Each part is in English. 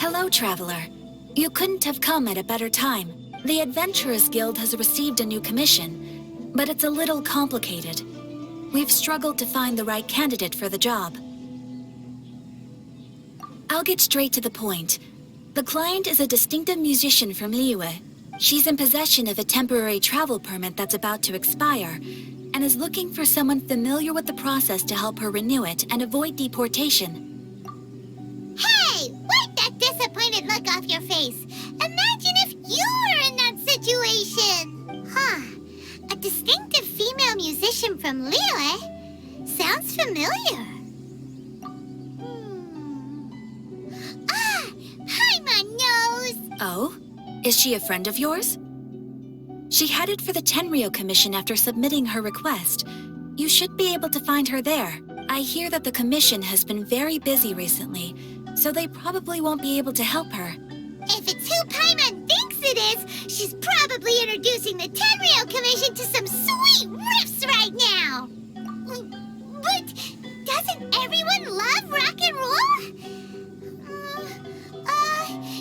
Hello, Traveler. You couldn't have come at a better time. The Adventurers Guild has received a new commission, but it's a little complicated. We've struggled to find the right candidate for the job. I'll get straight to the point. The client is a distinctive musician from Liyue. She's in possession of a temporary travel permit that's about to expire, and is looking for someone familiar with the process to help her renew it and avoid deportation. Hey! Wipe that disappointed look off your face! Imagine if you were in that situation! Huh. A distinctive female musician from Liyue? Sounds familiar. Paimon knows! Oh? Is she a friend of yours? She headed for the Tenryou Commission after submitting her request. You should be able to find her there. I hear that the commission has been very busy recently, so they probably won't be able to help her. If it's who Paimon thinks it is, she's probably introducing the Tenryou Commission to some sweet riffs right now! But doesn't everyone love rock and roll?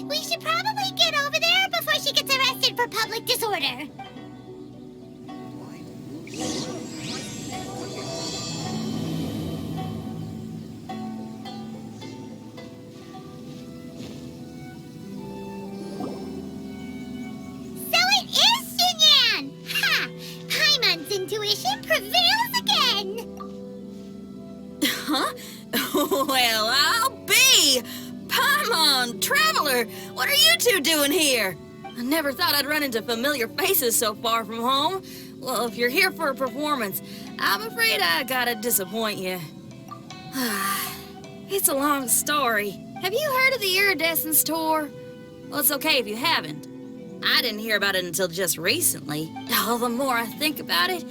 We should probably get over there before she gets arrested for public disorder. So it is Xinyan! Ha! Paimon's intuition prevails again! Huh? Well, I'll be! Paimon, Traveler, what are you two doing here? I never thought I'd run into familiar faces so far from home. Well, if you're here for a performance, I'm afraid I gotta disappoint you. It's a long story. Have you heard of the Iridescence Tour? Well, it's okay if you haven't. I didn't hear about it until just recently. Oh, the more I think about it,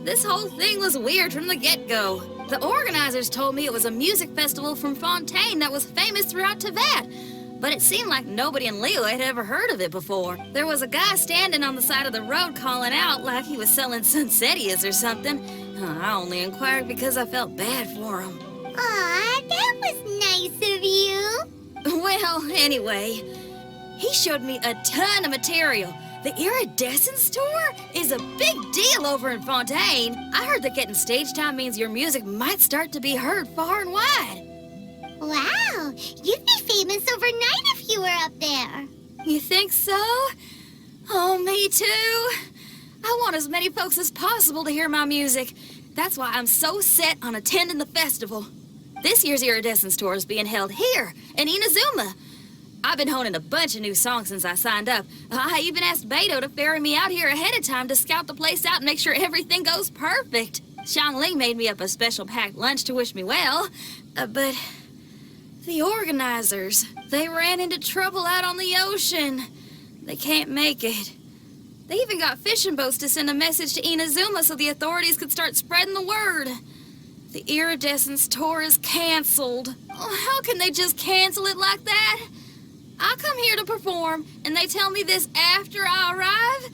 this whole thing was weird from the get-go. The organizers told me it was a music festival from Fontaine that was famous throughout Tibet, but it seemed like nobody in Liyue had ever heard of it before. There was a guy standing on the side of the road calling out like he was selling sunsettias or something. I only inquired because I felt bad for him. Aw, that was nice of you. Well, anyway, he showed me a ton of material. The Iridescence Tour is a big deal over in Fontaine. I heard that getting stage time means your music might start to be heard far and wide. Wow, you'd be famous overnight if you were up there. You think so? Oh, me too. I want as many folks as possible to hear my music. That's why I'm so set on attending the festival. This year's Iridescence Tour is being held here in Inazuma. I've been honing a bunch of new songs since I signed up. I even asked Beidou to ferry me out here ahead of time to scout the place out and make sure everything goes perfect. Xiangling made me up a special packed lunch to wish me well, but the organizers, they ran into trouble out on the ocean. They can't make it. They even got fishing boats to send a message to Inazuma so the authorities could start spreading the word. The Iridescence Tour is canceled. Oh, how can they just cancel it like that? I come here to perform, and they tell me this after I arrive?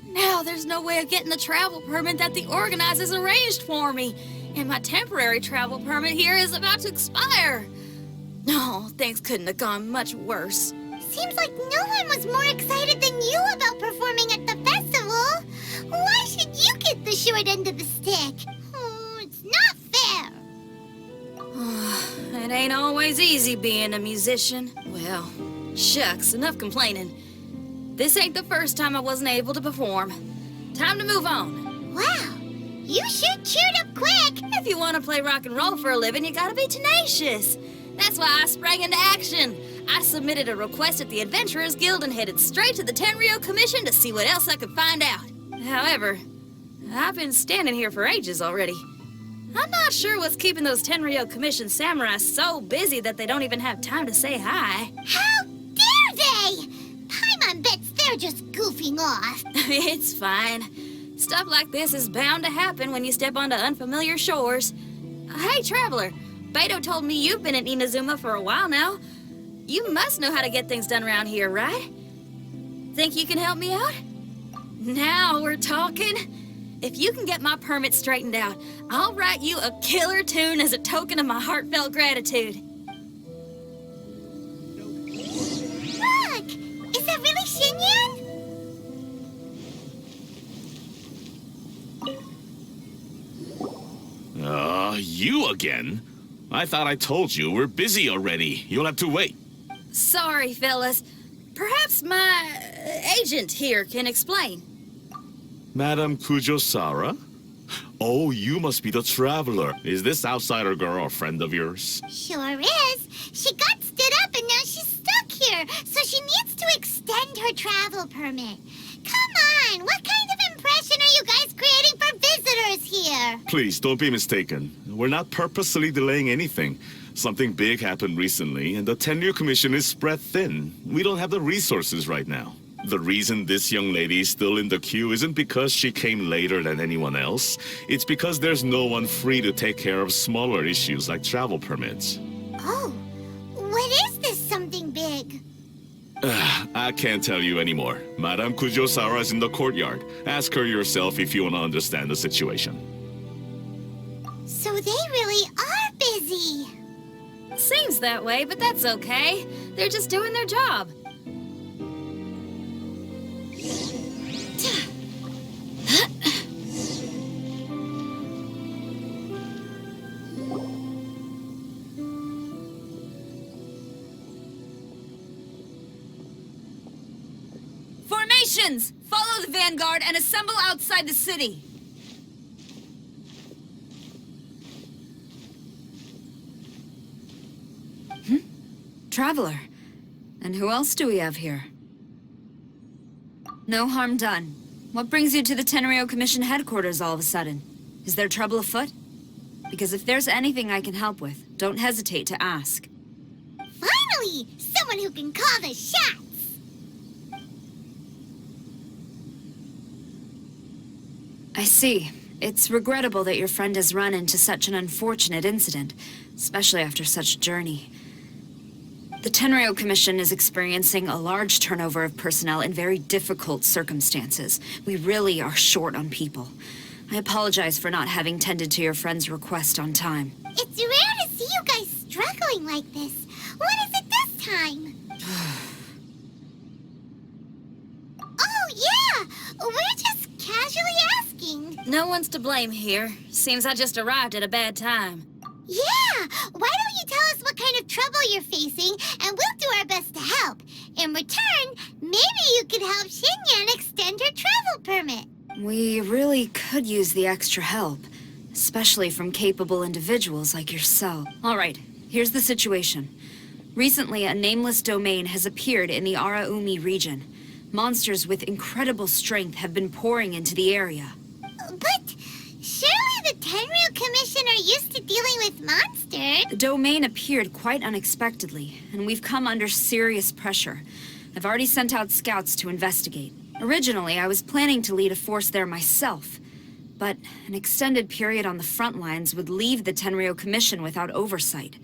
Now there's no way of getting the travel permit that the organizers arranged for me, and my temporary travel permit here is about to expire. No, things couldn't have gone much worse. Seems like no one was more excited than you about performing at the festival. Why should you get the short end of the stick? Oh, it's not fair. It ain't always easy being a musician. Well, shucks, enough complaining. This ain't the first time I wasn't able to perform. Time to move on. Wow, you sure cheered up quick. If you want to play rock and roll for a living, you gotta be tenacious. That's why I sprang into action. I submitted a request at the Adventurers Guild and headed straight to the Tenryou Commission to see what else I could find out. However, I've been standing here for ages already. I'm not sure what's keeping those Tenryou Commission samurai so busy that they don't even have time to say hi. How dare they? Paimon bets they're just goofing off. It's fine. Stuff like this is bound to happen when you step onto unfamiliar shores. Hey, Traveler, Beidou told me you've been in Inazuma for a while now. You must know how to get things done around here, right? Think you can help me out? Now we're talking. If you can get my permit straightened out, I'll write you a killer tune as a token of my heartfelt gratitude. You again? I thought I told you we're busy already. You'll have to wait. Sorry, fellas. Perhaps my agent here can explain. Madam Kujosara? Oh, you must be the traveler. Is this outsider girl a friend of yours? Sure is. She got stood up and now she's stuck here, so she needs to extend her travel permit. Come on, what kind of impression are you guys creating for visitors here? Please, don't be mistaken. We're not purposely delaying anything. Something big happened recently, and the tenure commission is spread thin. We don't have the resources right now. The reason this young lady is still in the queue isn't because she came later than anyone else. It's because there's no one free to take care of smaller issues like travel permits. Oh, what is this something big? I can't tell you anymore. Madame Kujosara is in the courtyard. Ask her yourself if you want to understand the situation. So they really are busy. Seems that way, but that's okay. They're just doing their job. Formations! Follow the vanguard and assemble outside the city. Traveler. And who else do we have here? No harm done. What brings you to the Tenryo Commission headquarters all of a sudden? Is there trouble afoot? Because if there's anything I can help with, don't hesitate to ask. Finally, someone who can call the shots. I see. It's regrettable that your friend has run into such an unfortunate incident, especially after such a journey. The Tenryo Commission is experiencing a large turnover of personnel in very difficult circumstances. We really are short on people. I apologize for not having tended to your friend's request on time. It's rare to see you guys struggling like this. What is it this time? Oh, yeah! We're just casually asking. No one's to blame here. Seems I just arrived at a bad time. Yeah! Why don't you tell us what kind of trouble you're facing, and we'll do our best to help. In return, maybe you could help Xinyan extend her travel permit. We really could use the extra help, especially from capable individuals like yourself. All right, here's the situation. Recently, a nameless domain has appeared in the Araumi region. Monsters with incredible strength have been pouring into the area. But surely the Tenryu Commission are used to dealing with monsters. The domain appeared quite unexpectedly, and we've come under serious pressure. I've already sent out scouts to investigate. Originally, I was planning to lead a force there myself, but an extended period on the front lines would leave the Tenryo Commission without oversight.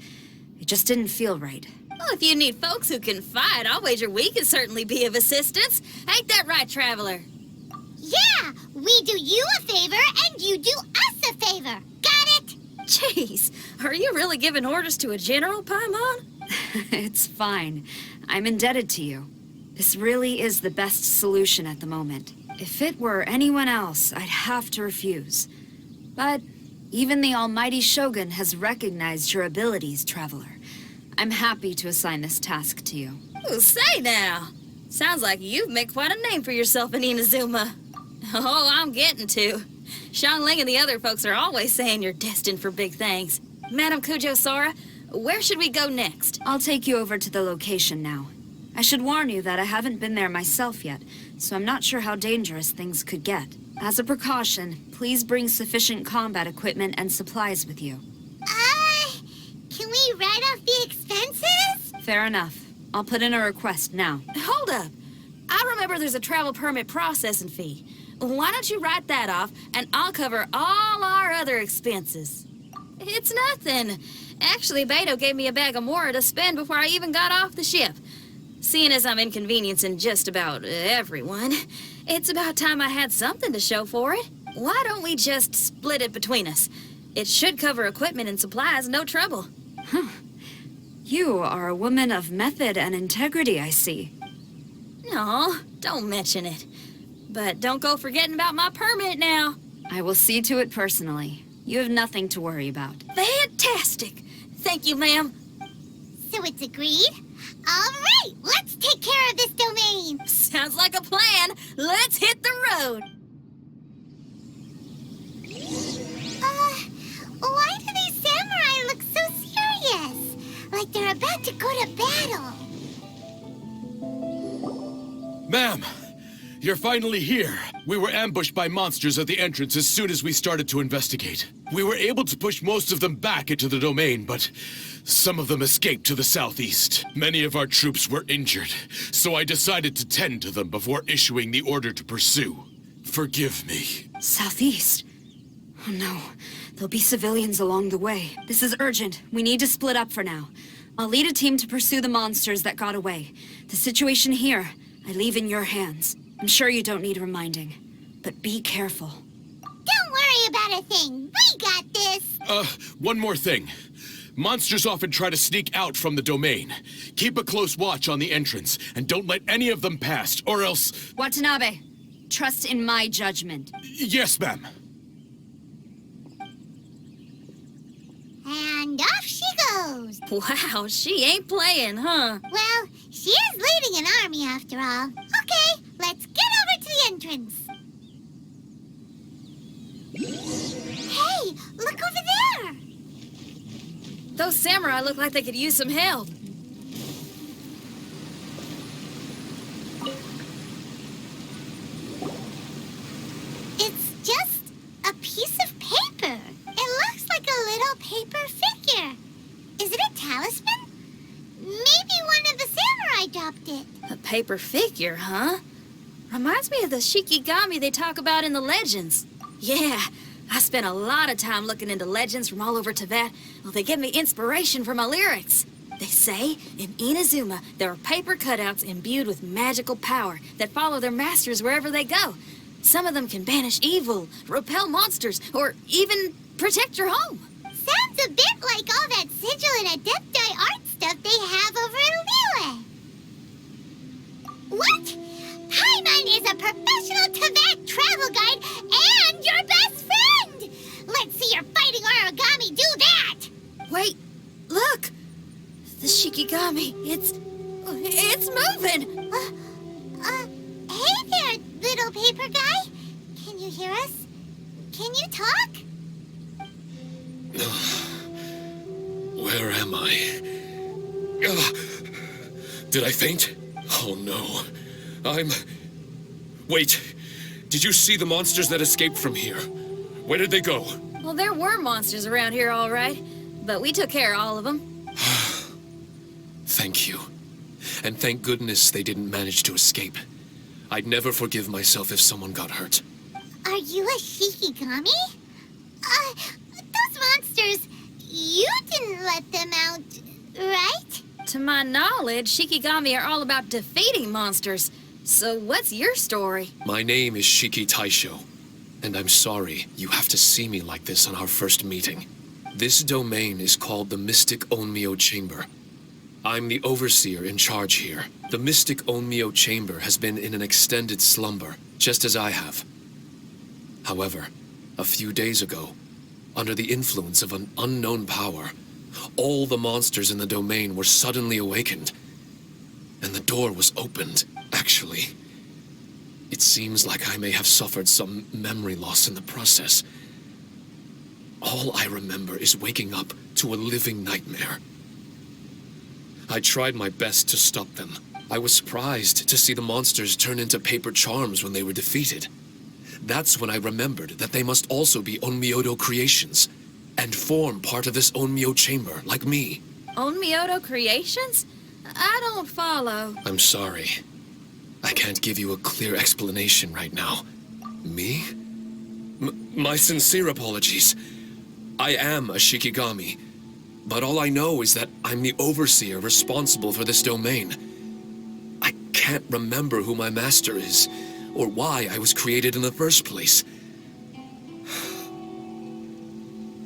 It just didn't feel right. Well, if you need folks who can fight, I'll wager we can certainly be of assistance. Ain't that right, Traveler? Yeah, we do you a favor and you do us a favor. Got it? Jeez, are you really giving orders to a general, Paimon? It's fine. I'm indebted to you. This really is the best solution at the moment. If it were anyone else, I'd have to refuse. But even the almighty Shogun has recognized your abilities, Traveler. I'm happy to assign this task to you. Ooh, say now. Sounds like you've made quite a name for yourself in Inazuma. Oh, I'm getting to. Xiangling and the other folks are always saying you're destined for big things. Madam Kujosara, where should we go next? I'll take you over to the location now. I should warn you that I haven't been there myself yet, so I'm not sure how dangerous things could get. As a precaution, please bring sufficient combat equipment and supplies with you. Can we write off the expenses? Fair enough. I'll put in a request now. Hold up. I remember there's a travel permit processing fee. Why don't you write that off, and I'll cover all our other expenses. It's nothing. Actually, Beto gave me a bag of Mora to spend before I even got off the ship. Seeing as I'm inconveniencing just about everyone, it's about time I had something to show for it. Why don't we just split it between us? It should cover equipment and supplies, no trouble. Huh. You are a woman of method and integrity, I see. No, don't mention it. But don't go forgetting about my permit now. I will see to it personally. You have nothing to worry about. Fantastic! Thank you, ma'am. So it's agreed? All right, let's take care of this domain. Sounds like a plan. Let's hit the road. Why do these samurai look so serious? Like they're about to go to battle. Ma'am, you're finally here. We were ambushed by monsters at the entrance as soon as we started to investigate. We were able to push most of them back into the domain, but some of them escaped to the southeast. Many of our troops were injured, so I decided to tend to them before issuing the order to pursue. Forgive me. Southeast? Oh no, there'll be civilians along the way. This is urgent. We need to split up for now. I'll lead a team to pursue the monsters that got away. The situation here, I leave in your hands. I'm sure you don't need reminding, but be careful. Don't worry about a thing. We got this. One more thing. Monsters often try to sneak out from the domain. Keep a close watch on the entrance, and don't let any of them pass, or else... Watanabe, trust in my judgment. Yes, ma'am. And off she goes. Wow, she ain't playing, huh? Well, she is leading an army after all. Okay, let's get over to the entrance. Hey, look over there. Those samurai look like they could use some help. It's just a piece of paper. It looks like a little paper figure. Is it a talisman? Maybe one of the samurai dropped it. A paper figure, huh? Reminds me of the Shikigami they talk about in the legends. Yeah, I spent a lot of time looking into legends from all over Tibet. Well, they give me inspiration for my lyrics. They say in Inazuma there are paper cutouts imbued with magical power that follow their masters wherever they go. Some of them can banish evil, repel monsters, or even protect your home. Sounds a bit like all that sigil and adepti art stuff they have over in Liyue. What? Paimon is a professional Tibet travel guide and your best friend! Let's see your fighting origami do that! Wait, look! The Shikigami, it's moving! Hey there, little paper guy. Can you hear us? Can you talk? Where am I? Did I faint? Oh no. Wait. Did you see the monsters that escaped from here? Where did they go? Well, there were monsters around here, all right. But we took care of all of them. Thank you. And thank goodness they didn't manage to escape. I'd never forgive myself if someone got hurt. Are you a Shikigami? Those monsters, you didn't let them out, right? To my knowledge, Shikigami are all about defeating monsters. So what's your story? My name is Shiki Taisho, and I'm sorry you have to see me like this on our first meeting. This domain is called the Mystic Onmyo Chamber. I'm the overseer in charge here. The Mystic Onmyo Chamber has been in an extended slumber, just as I have. However, a few days ago, under the influence of an unknown power, all the monsters in the domain were suddenly awakened, and the door was opened. Actually, it seems like I may have suffered some memory loss in the process. All I remember is waking up to a living nightmare. I tried my best to stop them. I was surprised to see the monsters turn into paper charms when they were defeated. That's when I remembered that they must also be Onmyodo creations, and form part of this Onmyo chamber, like me. Onmyodo creations? I don't follow. I'm sorry. I can't give you a clear explanation right now. Me? My sincere apologies. I am a Shikigami, but all I know is that I'm the overseer responsible for this domain. I can't remember who my master is, or why I was created in the first place.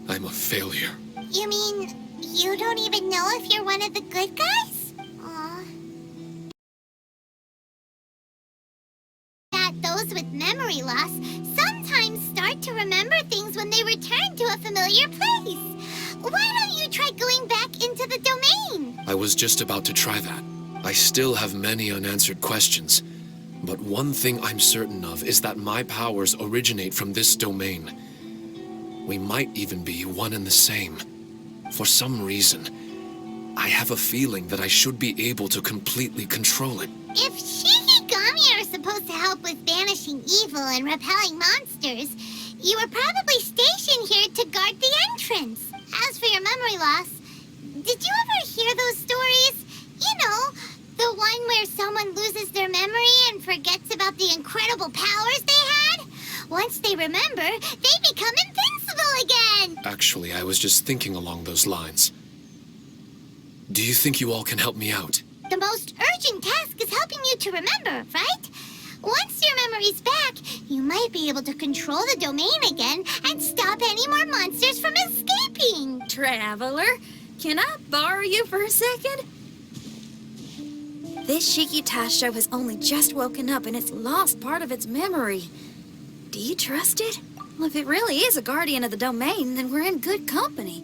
I'm a failure. You mean you don't even know if you're one of the good guys? Aw. That that those with memory loss sometimes start to remember things when they return to a familiar place. Why don't you try going back into the domain? I was just about to try that. I still have many unanswered questions. But one thing I'm certain of is that my powers originate from this domain. We might even be one and the same. For some reason, I have a feeling that I should be able to completely control it. If Shikigami are supposed to help with banishing evil and repelling monsters, you were probably stationed here to guard the entrance. As for your memory loss, did you ever hear those stories? You know, the one where someone loses their memory and forgets about the incredible powers they had? Once they remember, they become invincible again! Actually, I was just thinking along those lines. Do you think you all can help me out? The most urgent task is helping you to remember, right? Once your memory's back, you might be able to control the domain again and stop any more monsters from escaping. Traveler, can I borrow you for a second? This Shiki Taisho has only just woken up and it's lost part of its memory. Do you trust it? Well, if it really is a guardian of the domain, then we're in good company.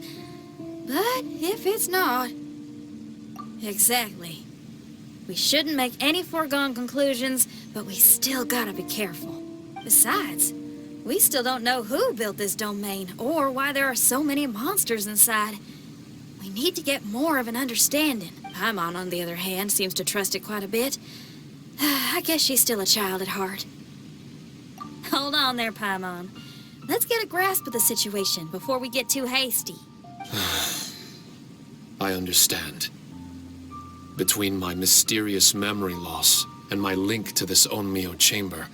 But if it's not... Exactly. We shouldn't make any foregone conclusions, but we still gotta be careful. Besides, we still don't know who built this domain or why there are so many monsters inside. We need to get more of an understanding. Paimon, on the other hand, seems to trust it quite a bit. I guess she's still a child at heart. Hold on there, Paimon. Let's get a grasp of the situation before we get too hasty. I understand. Between my mysterious memory loss and my link to this Onmyo chamber,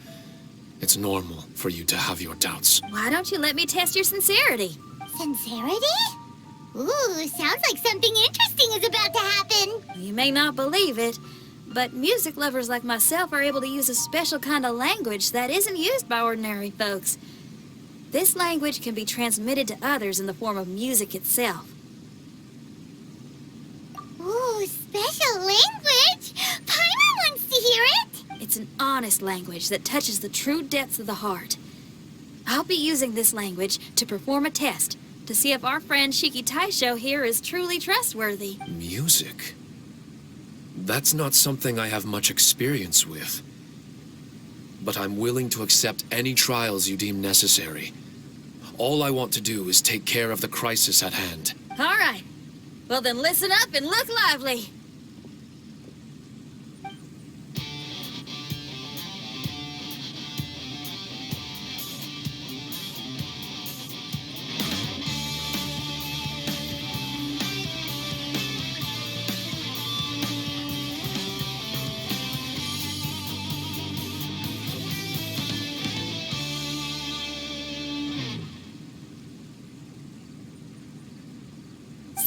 it's normal for you to have your doubts. Why don't you let me test your sincerity? Sincerity? Ooh, sounds like something interesting is about to happen. You may not believe it, but music lovers like myself are able to use a special kind of language that isn't used by ordinary folks. This language can be transmitted to others in the form of music itself. Ooh, special language? Paimon wants to hear it. It's an honest language that touches the true depths of the heart. I'll be using this language to perform a test to see if our friend Shiki Taisho here is truly trustworthy. Music? That's not something I have much experience with. But I'm willing to accept any trials you deem necessary. All I want to do is take care of the crisis at hand. All right. Well, then listen up and look lively.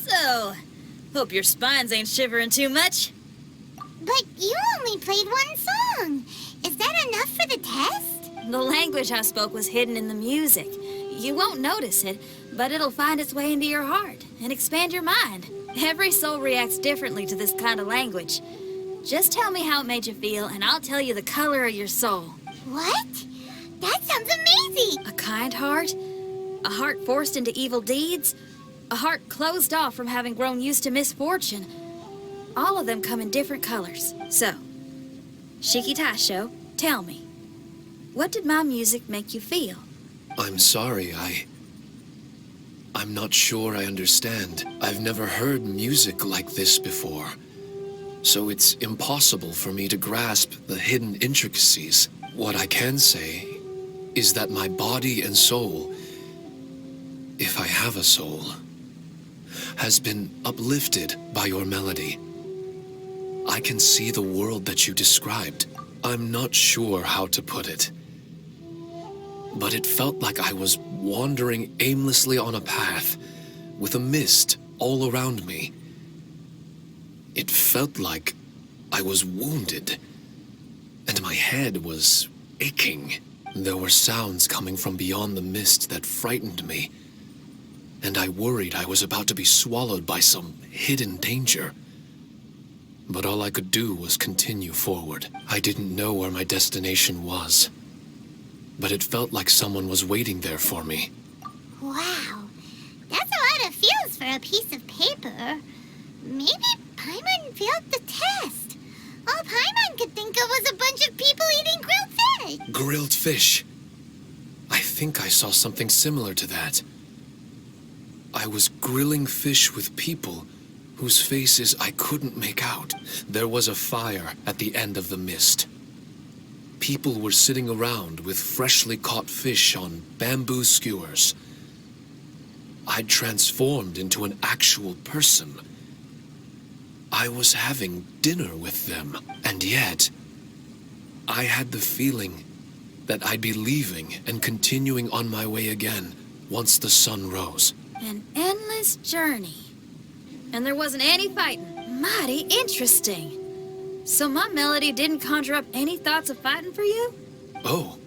So, hope your spines ain't shivering too much. But you only played one song. Is that enough for the test? The language I spoke was hidden in the music. You won't notice it, but it'll find its way into your heart and expand your mind. Every soul reacts differently to this kind of language. Just tell me how it made you feel, and I'll tell you the color of your soul. What? That sounds amazing. A kind heart? A heart forced into evil deeds? A heart closed off from having grown used to misfortune? All of them come in different colors. So, Shiki Taisho, tell me, what did my music make you feel? I'm sorry, I'm not sure I understand. I've never heard music like this before. So it's impossible for me to grasp the hidden intricacies. What I can say is that my body and soul, if I have a soul, has been uplifted by your melody. I can see the world that you described. I'm not sure how to put it, but it felt like I was wandering aimlessly on a path with a mist all around me. It felt like I was wounded, and my head was aching. There were sounds coming from beyond the mist that frightened me, and I worried I was about to be swallowed by some hidden danger. But all I could do was continue forward. I didn't know where my destination was, but it felt like someone was waiting there for me. Wow, that's a lot of feels for a piece of paper. Maybe Paimon failed the test. All Paimon could think of was a bunch of people eating grilled fish. Grilled fish. I think I saw something similar to that. I was grilling fish with people whose faces I couldn't make out. There was a fire at the end of the mist. People were sitting around with freshly caught fish on bamboo skewers. I'd transformed into an actual person. I was having dinner with them, and yet I had the feeling that I'd be leaving and continuing on my way again once the sun rose. An endless journey. And there wasn't any fighting. Mighty interesting. So my melody didn't conjure up any thoughts of fighting for you? Oh.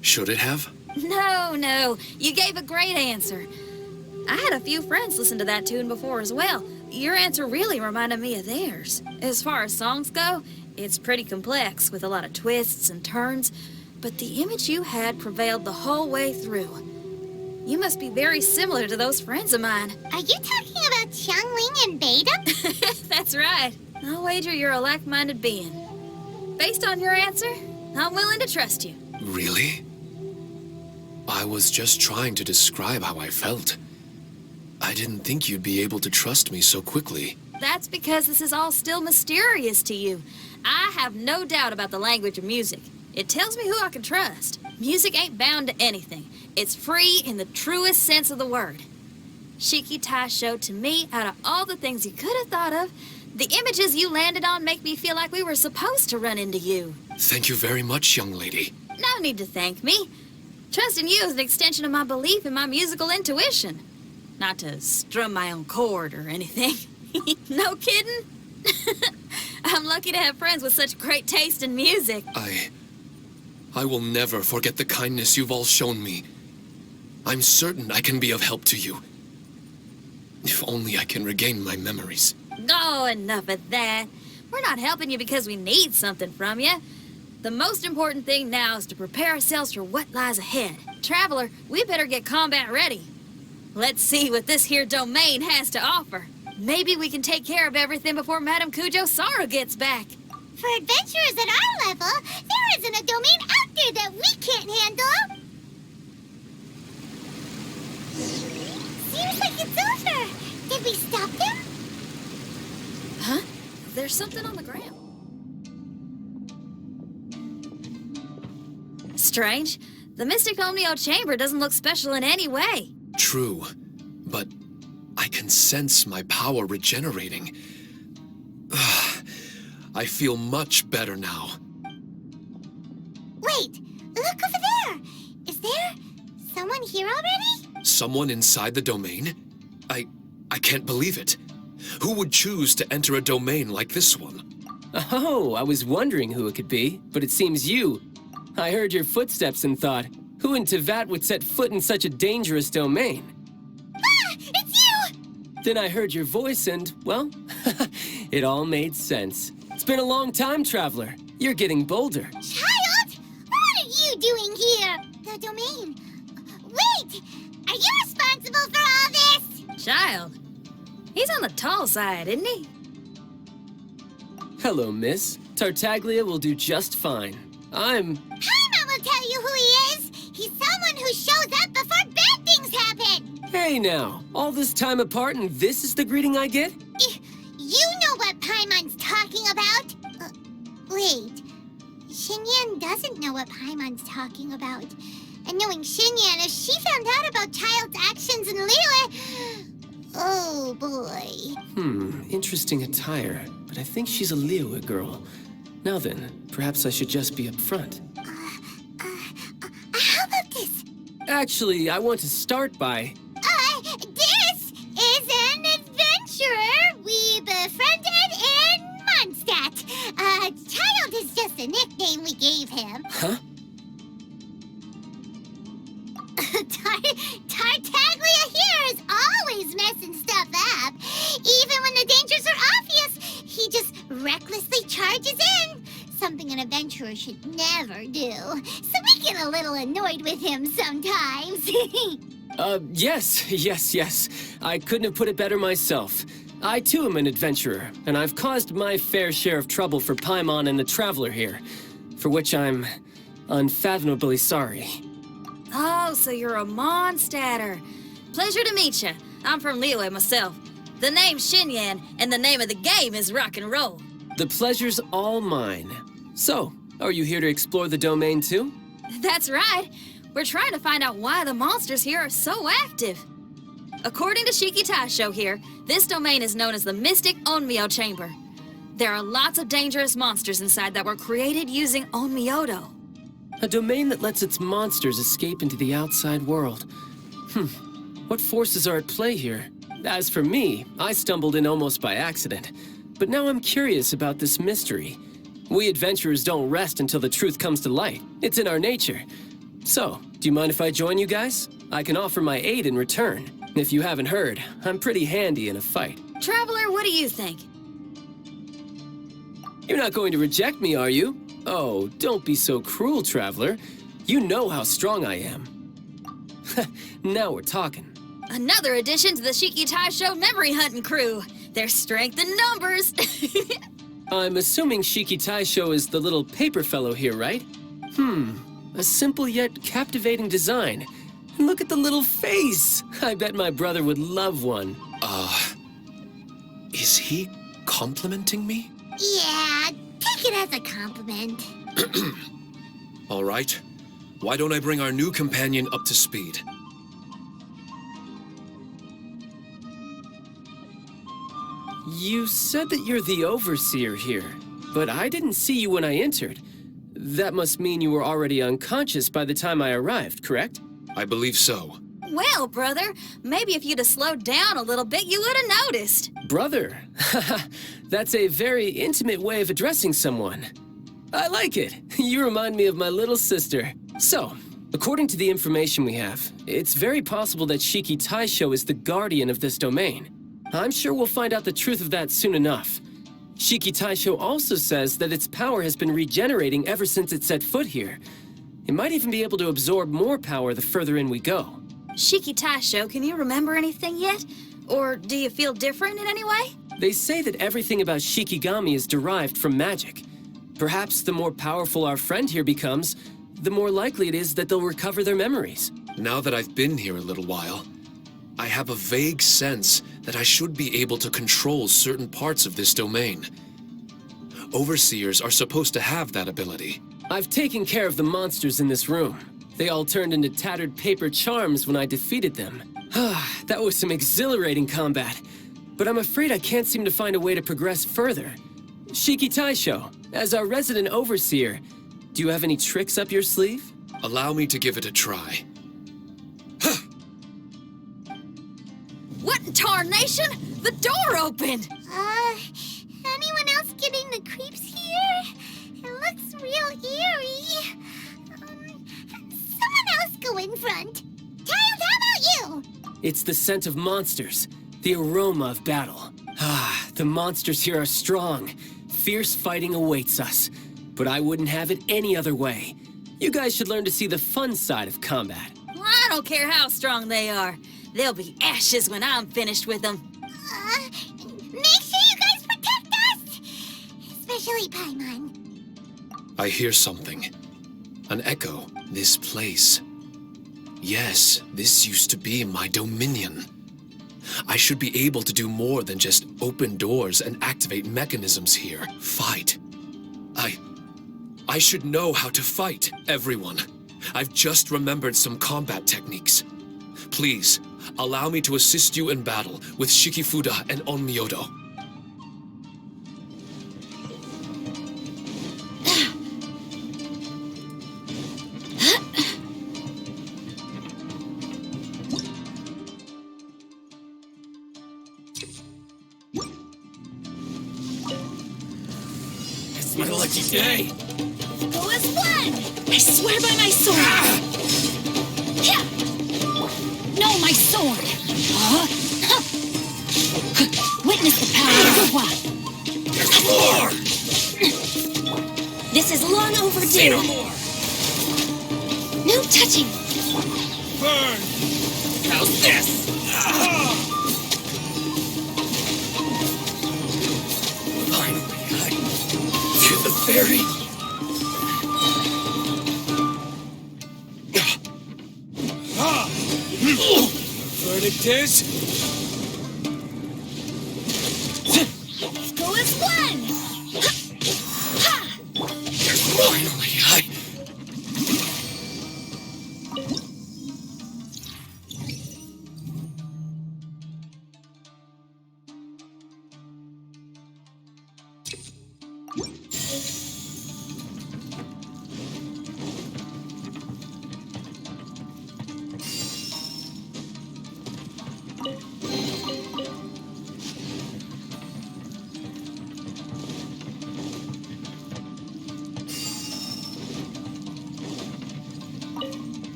Should it have? No. You gave a great answer. I had a few friends listen to that tune before as well. Your answer really reminded me of theirs. As far as songs go, it's pretty complex with a lot of twists and turns, but the image you had prevailed the whole way through. You must be very similar to those friends of mine. Are you talking about Xiangling and Beta? That's right. I'll wager you're a like-minded being. Based on your answer, I'm willing to trust you. Really? I was just trying to describe how I felt. I didn't think you'd be able to trust me so quickly. That's because this is all still mysterious to you. I have no doubt about the language of music. It tells me who I can trust. Music ain't bound to anything. It's free in the truest sense of the word. Shiki Taisho, to me, out of all the things you could have thought of, the images you landed on make me feel like we were supposed to run into you. Thank you very much, young lady. No need to thank me. Trusting you is an extension of my belief in my musical intuition. Not to strum my own chord or anything. No kidding? I'm lucky to have friends with such great taste in music. I will never forget the kindness you've all shown me. I'm certain I can be of help to you. If only I can regain my memories. Oh, enough of that. We're not helping you because we need something from you. The most important thing now is to prepare ourselves for what lies ahead. Traveler, we better get combat ready. Let's see what this here domain has to offer. Maybe we can take care of everything before Madame Kujo Sara gets back. For adventurers at our level, there isn't a domain out there that we can't handle. Seems like it's over. Did we stop them? Huh? There's something on the ground. Strange. The Mystic Omnio Chamber doesn't look special in any way. True, but I can sense my power regenerating. I feel much better now. Wait, look over there. Is there someone here already? Someone inside the domain? I can't believe it. Who would choose to enter a domain like this one? Oh, I was wondering who it could be, but it seems you. I heard your footsteps and thought, who in Tevat would set foot in such a dangerous domain? Ah, it's you! Then I heard your voice and, well, it all made sense. It's been a long time, Traveler. You're getting bolder. Child, what are you doing here? The domain. Wait, are you responsible for all this? Child. He's on the tall side, isn't he? Hello, miss. Tartaglia will do just fine. Paimon will tell you who he is. He's someone who shows up before bad things happen. Hey now, all this time apart and this is the greeting I get? You know what Paimon's talking about? Wait, Xinyan doesn't know what Paimon's talking about. And knowing Xinyan, if she found out about Child's actions in Liyue... Oh, boy. Interesting attire, but I think she's a Liyue girl. Now then, perhaps I should just be upfront. How about this? Actually, I want to start by... This is an adventurer we befriended in Mondstadt. Child is just a nickname we gave him. Huh? Tartaglia here is always messing stuff up. Even when the dangers are obvious, he just recklessly charges in. something an adventurer should never do, so we get a little annoyed with him sometimes. Yes. I couldn't have put it better myself. I too am an adventurer, and I've caused my fair share of trouble for Paimon and the Traveler here, for which I'm unfathomably sorry. Oh, so you're a Mondstatter. Pleasure to meet you. I'm from Liyue myself. The name's Xinyan, and the name of the game is rock and roll. The pleasure's all mine. So, are you here to explore the domain too? That's right. We're trying to find out why the monsters here are so active. According to Shiki Taisho here, this domain is known as the Mystic Onmyo Chamber. There are lots of dangerous monsters inside that were created using Onmyodo. A domain that lets its monsters escape into the outside world. What forces are at play here? As for me, I stumbled in almost by accident. But now I'm curious about this mystery. We adventurers don't rest until the truth comes to light. It's in our nature. So, do you mind if I join you guys? I can offer my aid in return. If you haven't heard, I'm pretty handy in a fight. Traveler, what do you think? You're not going to reject me, are you? Oh, don't be so cruel, Traveler. You know how strong I am. Now we're talking. Another addition to the Shiki Taisho memory hunting crew. There's strength in numbers. I'm assuming Shiki Taisho is the little paper fellow here, right? A simple yet captivating design. And look at the little face! I bet my brother would love one. Is he complimenting me? Yeah, take it as a compliment. All right. Why don't I bring our new companion up to speed? You said that you're the Overseer here, but I didn't see you when I entered. That must mean you were already unconscious by the time I arrived, correct? I believe so. Well, brother, maybe if you'd have slowed down a little bit, you would have noticed. Brother. That's a very intimate way of addressing someone. I like it. You remind me of my little sister. So, according to the information we have, it's very possible that Shiki Taisho is the guardian of this domain. I'm sure we'll find out the truth of that soon enough. Shiki Taisho also says that its power has been regenerating ever since it set foot here. It might even be able to absorb more power the further in we go. Shiki Taisho, can you remember anything yet? Or do you feel different in any way? They say that everything about Shikigami is derived from magic. Perhaps the more powerful our friend here becomes, the more likely it is that they'll recover their memories. Now that I've been here a little while, I have a vague sense that I should be able to control certain parts of this domain. Overseers are supposed to have that ability. I've taken care of the monsters in this room. They all turned into tattered paper charms when I defeated them. That was some exhilarating combat. But I'm afraid I can't seem to find a way to progress further. Shiki Taisho, as our resident overseer, do you have any tricks up your sleeve? Allow me to give it a try. What in tarnation? The door opened! Anyone else getting the creeps here? It looks real eerie. Someone else go in front. Tails, how about you? It's the scent of monsters, the aroma of battle. The monsters here are strong. Fierce fighting awaits us. But I wouldn't have it any other way. You guys should learn to see the fun side of combat. Well, I don't care how strong they are. They'll be ashes when I'm finished with them. Make sure you guys protect us! Especially Paimon. I hear something. An echo. This place. Yes, this used to be my dominion. I should be able to do more than just open doors and activate mechanisms here. Fight. I should know how to fight, everyone. I've just remembered some combat techniques. Please, allow me to assist you in battle with Shikifuda and Onmyodo. It's my lucky day. Go as one! I swear by my sword! Yeah! No, my sword! Witness the power of the one! There's more! This This is long overdue. Say no more! No touching. Burn! How's this? Finally, I did the fairy. Verdict is... Go as one. Finally, I...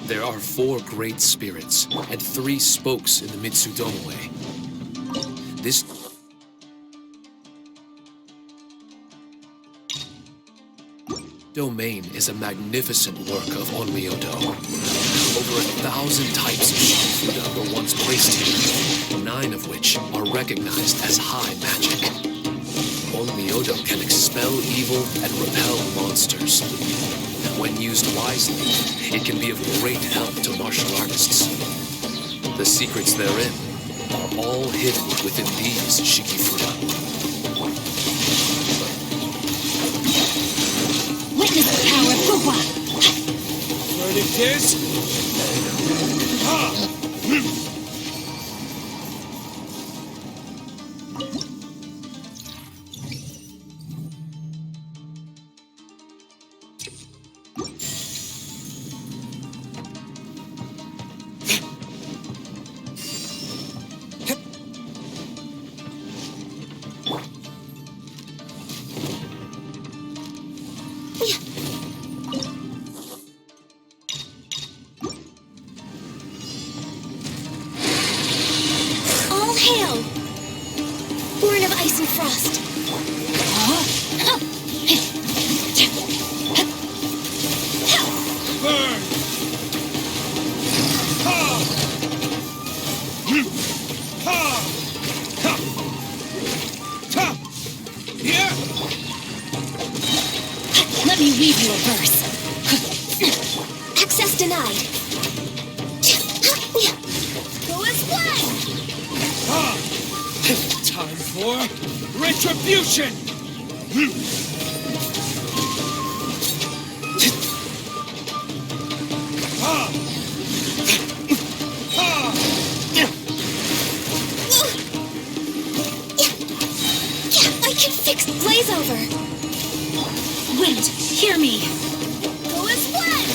There are 4 great spirits and 3 spokes in the Mitsudome Way. This domain is a magnificent work of Onmyodo. Over 1,000 types of Shifuda were once placed here, 9 of which are recognized as high magic. Onmyodo can expel evil and repel monsters. When used wisely, it can be of great help to martial artists. The secrets therein are all hidden within these Shikifuda. Witness the power of Fuhua. Verdict is... All hail. Born of ice and frost. Burn! Here! Let me weave you a verse. Access denied. Go as one. Time for retribution! I can fix Blaze over. Wind, hear me. Go as one.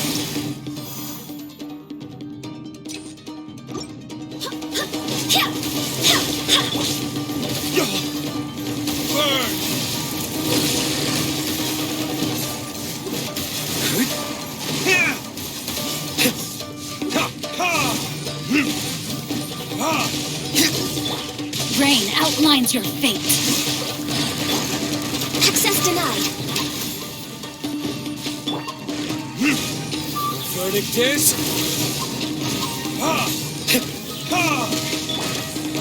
Burn! Rain outlines your fate. Access denied. Verdict is...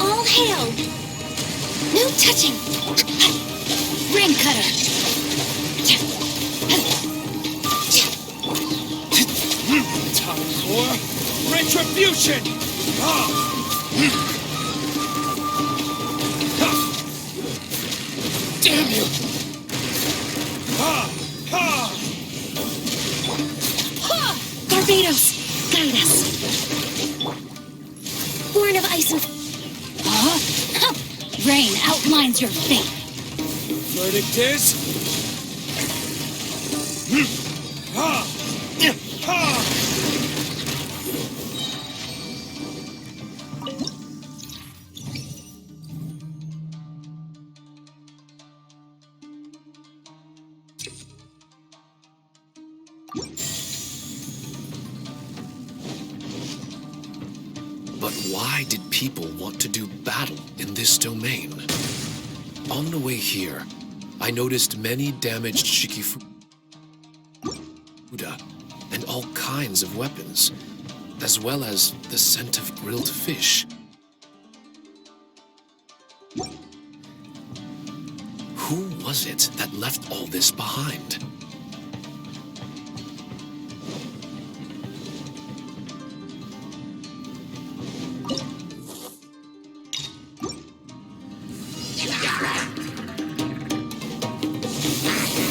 All hail. No touching. Rain cutter. Time for retribution! Damn you! Barbados, guide us. Born of ice and... Rain outlines your fate. Verdict is... But But why did people want to do battle in this domain? On the way here, I noticed many damaged Shikifuda and all kinds of weapons, as well as the scent of grilled fish. Who was it that left all this behind?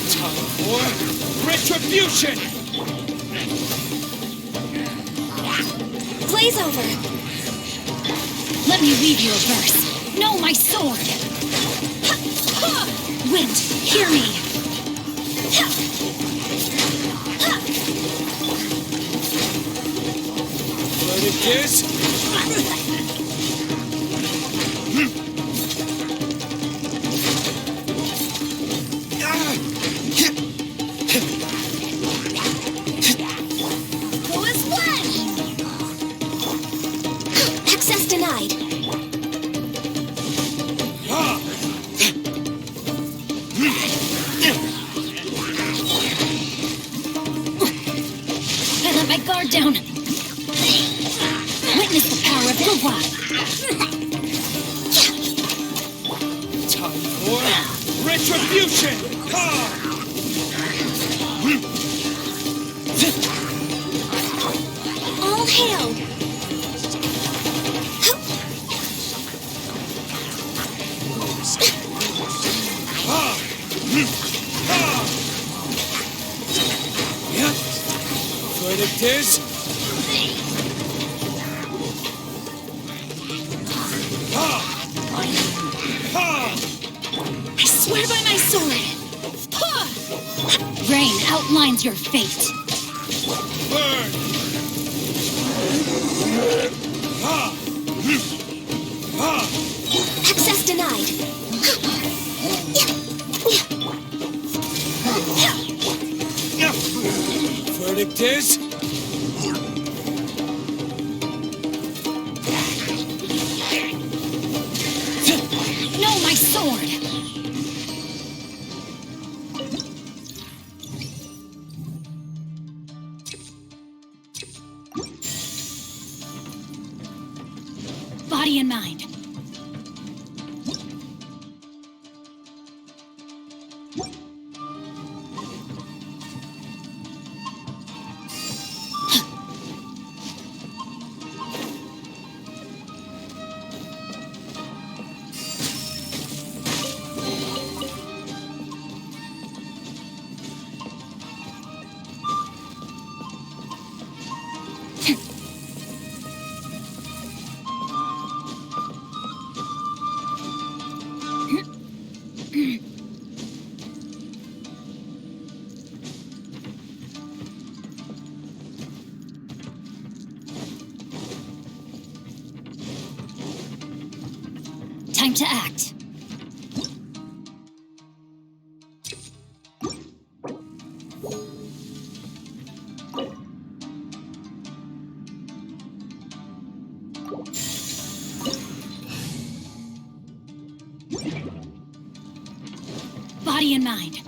Time for retribution! Glaze over! Let me read you a verse. Know my sword! Wind, hear me! Verdict is... Go as flash! Access denied. I let my guard down. Witness the power of Luwa. Time for retribution! All hail! Verdict is... I swear by my sword! Rain outlines your fate. Burn! Access denied. Verdict is... Know my sword! Body and mind. Time to act. Body and mind.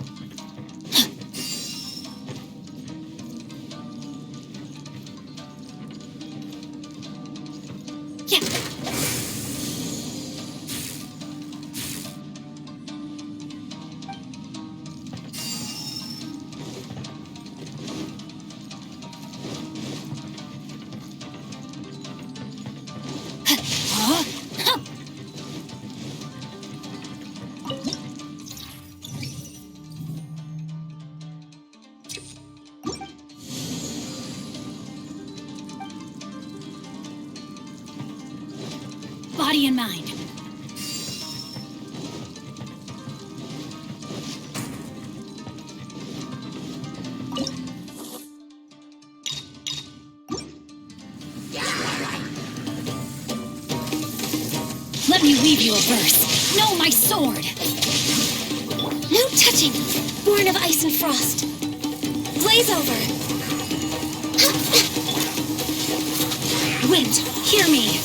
Yeah. Body and mind. Let me weave you a verse. Know my sword. No touching. Born of ice and frost. Glaze over. Wind, hear me.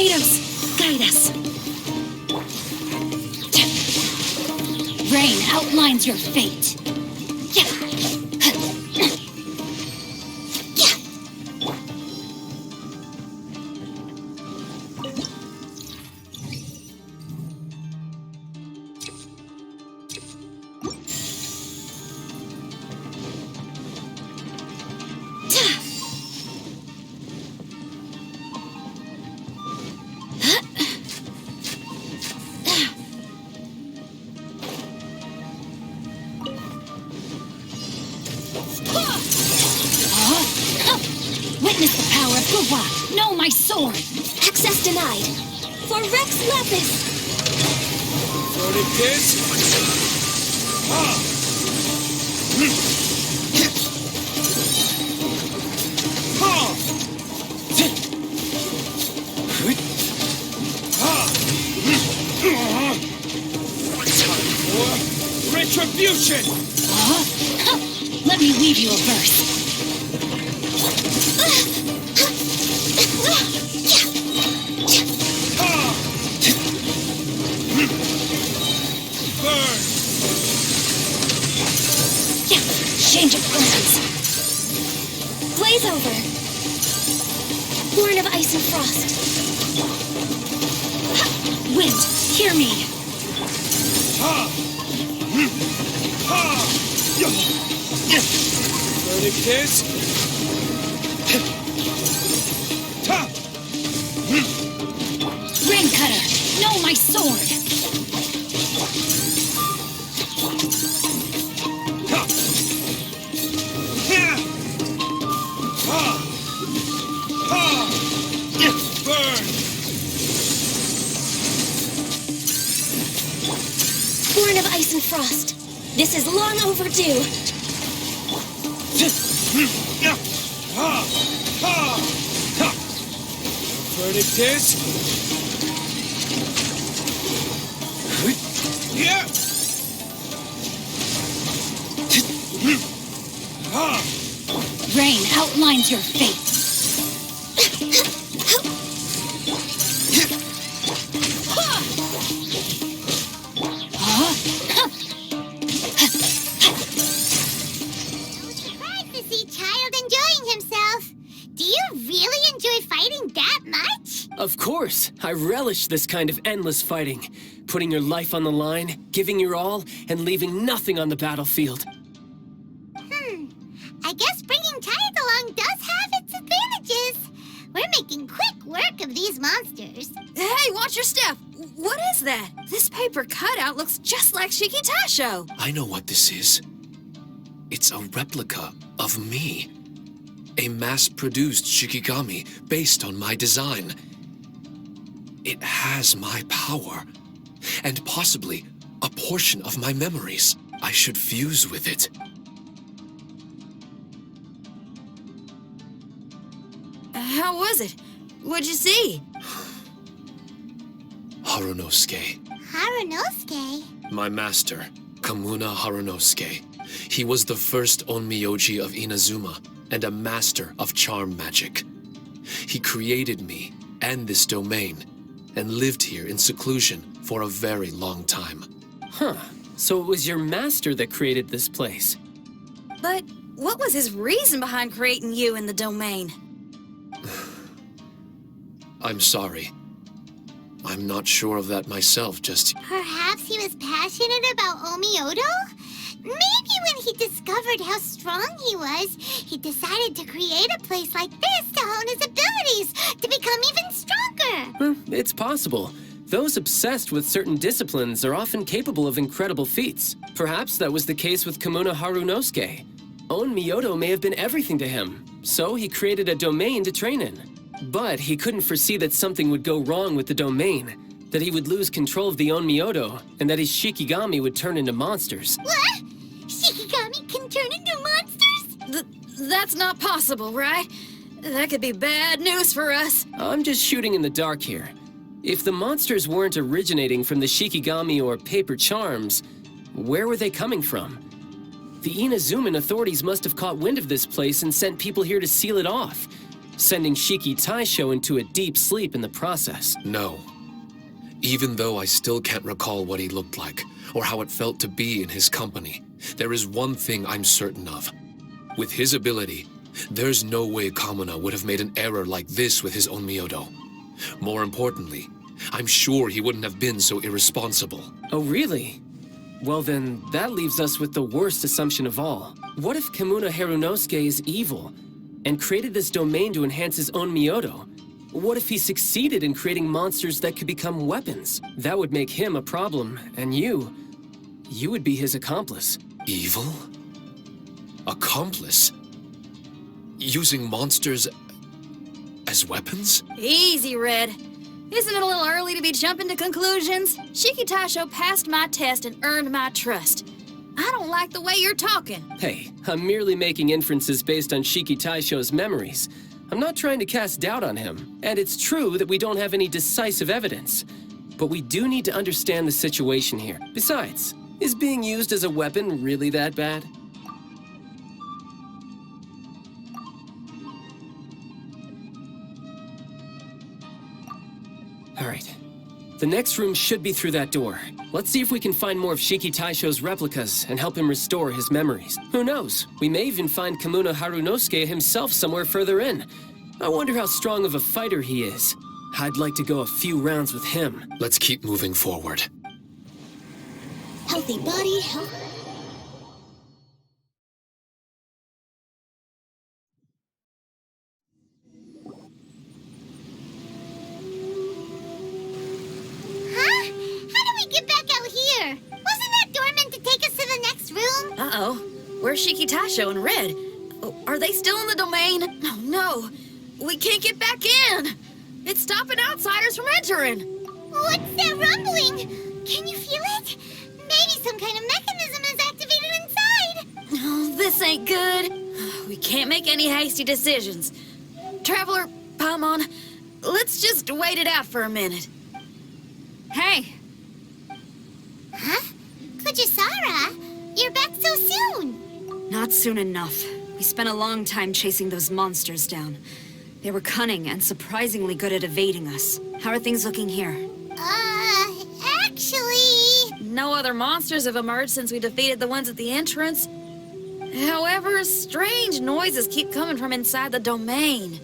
Kratos, guide us. Rain outlines your fate. Witness the power of Guwa! Know my sword! Access denied! For Rex Lapis! Verdict Retribution! Let me leave you a verse. Burn! Change of plans. Blaze over. Born of ice and frost. Wind, hear me. Verdict is... Rain cutter, know my sword. Burn! Born of ice and frost. This is long overdue. Verdict is... Yeah! Rain outlines your fate. Surprised to see Child enjoying himself. Do you really enjoy fighting that much? Of course, I relish this kind of endless fighting. Putting your life on the line, giving your all, and leaving nothing on the battlefield. I guess bringing Child along does have its advantages. We're making quick work of these monsters. Hey, watch your step. What is that? This paper cutout looks just like Shiki Tasho. I know what this is. It's a replica of me. A mass-produced Shikigami based on my design. It has my power, and possibly a portion of my memories. I should fuse with it. How was it? What'd you see? Harunosuke. Harunosuke? My master, Kamuna Harunosuke. He was the first Onmyoji of Inazuma and a master of charm magic. He created me and this domain and lived here in seclusion for a very long time. Huh. So it was your master that created this place. But what was his reason behind creating you in the domain? I'm sorry. I'm not sure of that myself just... Perhaps he was passionate about Omiodo? Maybe when he discovered how strong he was, he decided to create a place like this to hone his abilities, to become even stronger. It's possible. Those obsessed with certain disciplines are often capable of incredible feats. Perhaps that was the case with Kamuna Harunosuke. Onmyodo may have been everything to him, so he created a domain to train in. But he couldn't foresee that something would go wrong with the domain, that he would lose control of the Onmyodo, and that his Shikigami would turn into monsters. What? Shikigami can turn into monsters? That's not possible, right? That could be bad news for us. I'm just shooting in the dark here. If the monsters weren't originating from the Shikigami or paper charms, where were they coming from? The Inazuman authorities must have caught wind of this place and sent people here to seal it off. sending Shiki Taisho into a deep sleep in the process. No. Even though I still can't recall what he looked like, or how it felt to be in his company, there is one thing I'm certain of. With his ability, there's no way Kamuna would have made an error like this with his own Myodo. More importantly, I'm sure he wouldn't have been so irresponsible. Oh, really? Well then, that leaves us with the worst assumption of all. What if Kamuna Harunosuke is evil, and created this domain to enhance his own Myodo? What if he succeeded in creating monsters that could become weapons? That would make him a problem, and you would be his accomplice. Evil? Accomplice? Using monsters as weapons? Easy, Red. Isn't it a little early to be jumping to conclusions? Shiki Taisho passed my test and earned my trust. I don't like the way you're talking. Hey, I'm merely making inferences based on Shiki Taisho's memories. I'm not trying to cast doubt on him, and it's true that we don't have any decisive evidence. But we do need to understand the situation here. Besides, is being used as a weapon really that bad? All right. The next room should be through that door. Let's see if we can find more of Shiki Taisho's replicas and help him restore his memories. Who knows? We may even find Kamuna Harunosuke himself somewhere further in. I wonder how strong of a fighter he is. I'd like to go a few rounds with him. Let's keep moving forward. Healthy body, health. Huh? How do we get back out here? Wasn't that door meant to take us to the next room? Uh-oh. Where's Shiki Taisho and Red? Oh, are they still in the domain? Oh, no. We can't get back in. It's stopping outsiders from entering. What's that rumbling? Can you feel it? Maybe some kind of mechanism is activated inside. Oh, this ain't good. We can't make any hasty decisions. Traveler, Paimon, let's just wait it out for a minute. Hey. Huh? Kujisara, you're back so soon. Not soon enough. We spent a long time chasing those monsters down. They were cunning and surprisingly good at evading us. How are things looking here? Actually... No other monsters have emerged since we defeated the ones at the entrance. However, strange noises keep coming from inside the domain.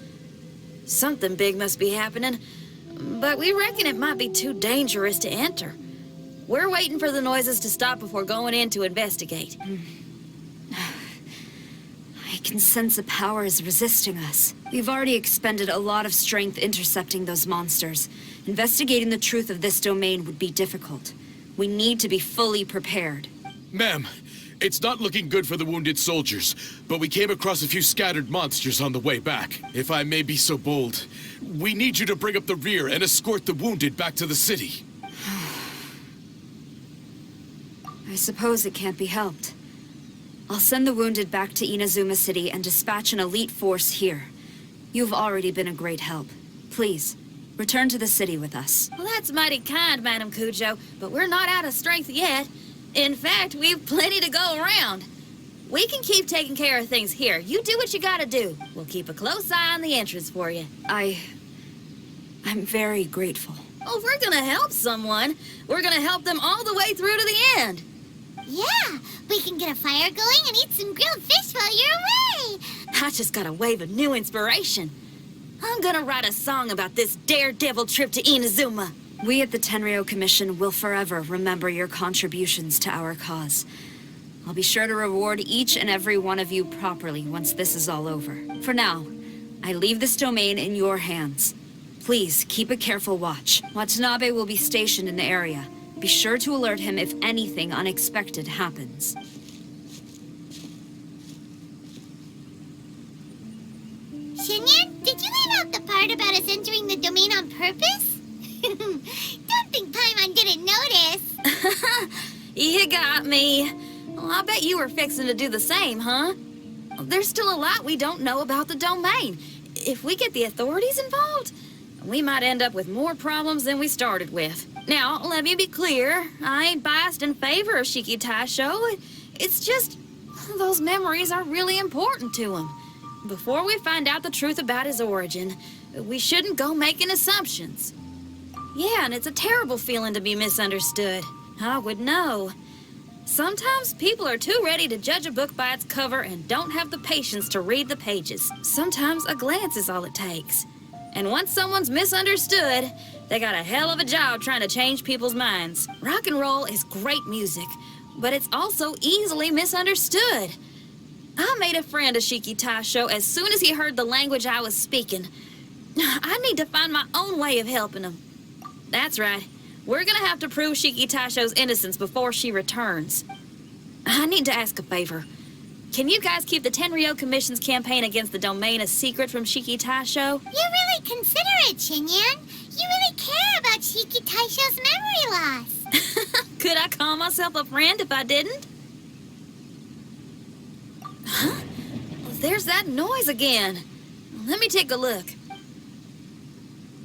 Something big must be happening, but we reckon it might be too dangerous to enter. We're waiting for the noises to stop before going in to investigate. I can sense a power is resisting us. We've already expended a lot of strength intercepting those monsters. Investigating the truth of this domain would be difficult. We need to be fully prepared. Ma'am, it's not looking good for the wounded soldiers, but we came across a few scattered monsters on the way back. If I may be so bold, we need you to bring up the rear and escort the wounded back to the city. I suppose it can't be helped. I'll send the wounded back to Inazuma City and dispatch an elite force here. You've already been a great help. Please, return to the city with us. Well, that's mighty kind, Madam Cujo, but we're not out of strength yet. In fact, we've plenty to go around. We can keep taking care of things here. You do what you gotta do. We'll keep a close eye on the entrance for you. I'm very grateful. Oh, if we're gonna help someone, we're gonna help them all the way through to the end. Yeah, we can get a fire going and eat some grilled fish while you're away. I just got a wave of new inspiration. I'm gonna write a song about this daredevil trip to Inazuma. We at the Tenryo Commission will forever remember your contributions to our cause. I'll be sure to reward each and every one of you properly once this is all over. For now, I leave this domain in your hands. Please keep a careful watch. Watanabe will be stationed in the area. Be sure to alert him if anything unexpected happens. Shinyan, did you leave out the part about us entering the domain on purpose? Don't think Paimon didn't notice. You got me. Well, I bet you were fixing to do the same, huh? There's still a lot we don't know about the domain. If we get the authorities involved, we might end up with more problems than we started with. Now, let me be clear. I ain't biased in favor of Shiki Taisho. It's just, those memories are really important to him. before we find out the truth about his origin, we shouldn't go making assumptions. Yeah, and it's a terrible feeling to be misunderstood. I would know. Sometimes people are too ready to judge a book by its cover and don't have the patience to read the pages. Sometimes a glance is all it takes. And once someone's misunderstood, they got a hell of a job trying to change people's minds. Rock and roll is great music, but it's also easily misunderstood. I made a friend of Shiki Taisho as soon as he heard the language I was speaking. I need to find my own way of helping him. That's right. We're gonna have to prove Shiki Taisho's innocence before she returns. I need to ask a favor. Can you guys keep the Tenryo Commission's campaign against the domain a secret from Shiki Taisho? You're really considerate, Shinyan. You really care about Shiki Taisho's memory loss. Could I call myself a friend if I didn't? Huh? There's that noise again. Let me take a look.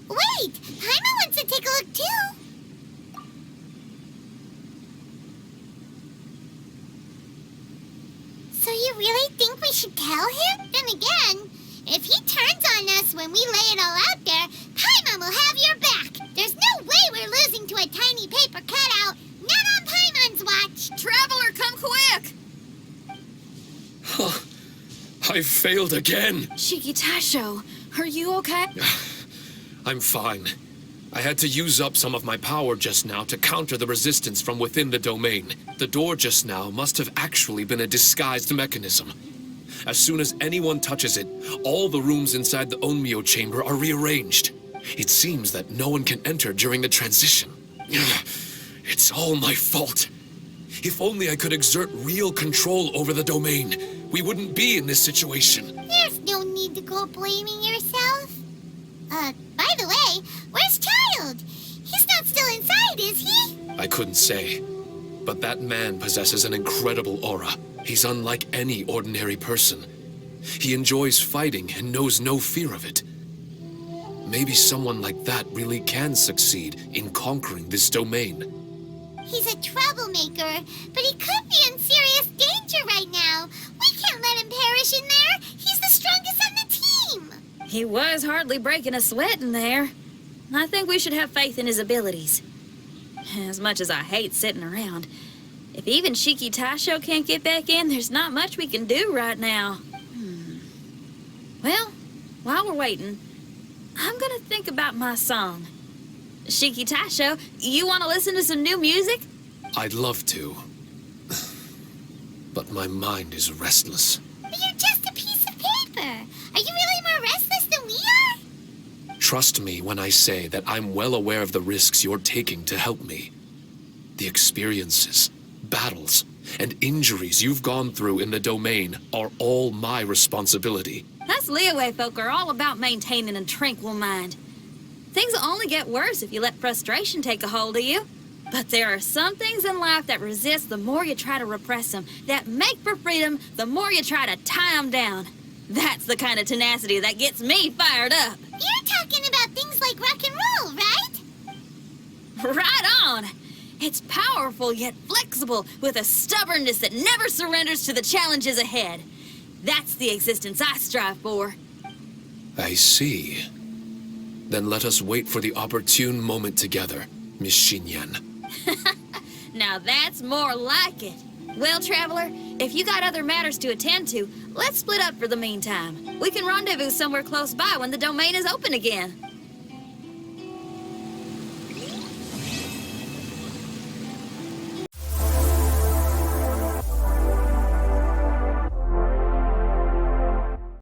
Wait, Paimon wants to take a look too. So you really think we should tell him? Then again, if he turns on us when we lay it all out there, Paimon will have your back. There's no way we're losing to a tiny paper cutout. Not on Paimon's watch. Traveler, come quick! I failed again. Shiki Taisho, are you okay? I'm fine. I had to use up some of my power just now to counter the resistance from within the domain. The door just now must have actually been a disguised mechanism. As soon as anyone touches it, all the rooms inside the Onmyo chamber are rearranged. It seems that no one can enter during the transition. It's all my fault. If only I could exert real control over the domain, we wouldn't be in this situation. There's no need to go blaming yourself. By the way, where's Child? He's not still inside, is he? I couldn't say. But that man possesses an incredible aura. He's unlike any ordinary person. He enjoys fighting and knows no fear of it. Maybe someone like that really can succeed in conquering this domain. He's a troublemaker, but he could be in serious danger right now. We can't let him perish in there. He's the strongest on the team. He was hardly breaking a sweat in there. I think we should have faith in his abilities. As much as I hate sitting around, if even Shiki Taisho can't get back in, there's not much we can do right now. Well, while we're waiting, I'm gonna think about my song. Shiki Taisho, you want to listen to some new music? I'd love to. But my mind is restless. But you're just a piece of paper. Are you really more restless than we are? Trust me when I say that I'm well aware of the risks you're taking to help me. The experiences, battles, and injuries you've gone through in the domain are all my responsibility. Us Liyue folk are all about maintaining a tranquil mind. Things will only get worse if you let frustration take a hold of you. But there are some things in life that resist the more you try to repress them, that make for freedom the more you try to tie them down. That's the kind of tenacity that gets me fired up. You're talking about things like rock and roll, right? Right on. It's powerful yet flexible, with a stubbornness that never surrenders to the challenges ahead. That's the existence I strive for. I see. Then let us wait for the opportune moment together, Miss Xinyan. Now that's more like it. Well, Traveler, if you got other matters to attend to, let's split up for the meantime. We can rendezvous somewhere close by when the domain is open again.